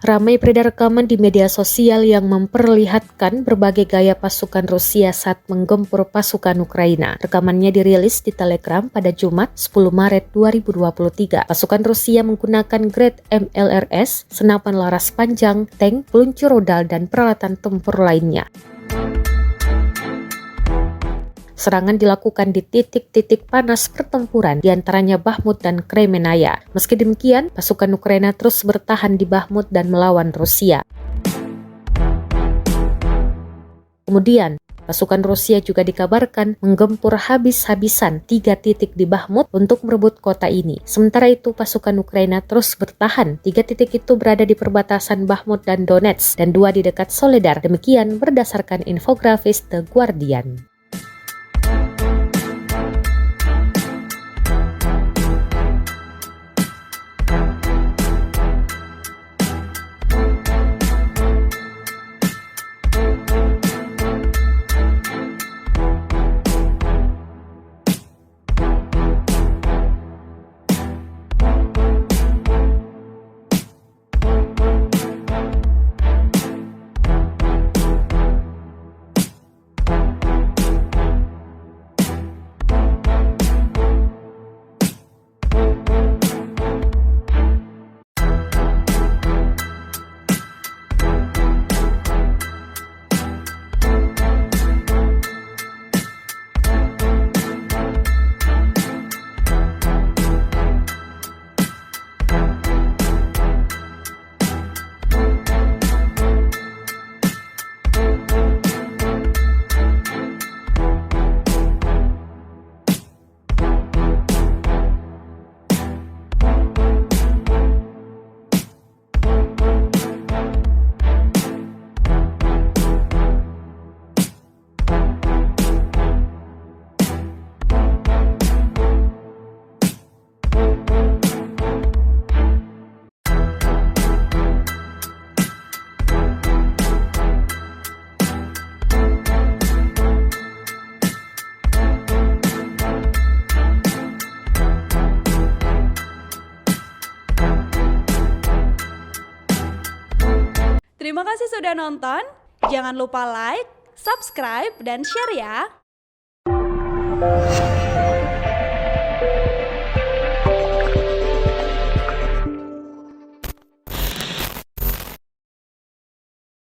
Ramai beredar rekaman di media sosial yang memperlihatkan berbagai gaya pasukan Rusia saat menggempur pasukan Ukraina. Rekamannya dirilis di Telegram pada Jumat 10 Maret 2023. Pasukan Rusia menggunakan grade MLRS, senapan laras panjang, tank, peluncur rudal, dan peralatan tempur lainnya. Serangan dilakukan di titik-titik panas pertempuran, diantaranya Bakhmut dan Kremenaya. Meski demikian, pasukan Ukraina terus bertahan di Bakhmut dan melawan Rusia. Kemudian, pasukan Rusia juga dikabarkan menggempur habis-habisan 3 titik di Bakhmut untuk merebut kota ini. Sementara itu, pasukan Ukraina terus bertahan. 3 titik itu berada di perbatasan Bakhmut dan Donetsk, dan 2 di dekat Soledar. Demikian berdasarkan infografis The Guardian. Terima kasih sudah nonton. Jangan lupa like, subscribe, dan share ya.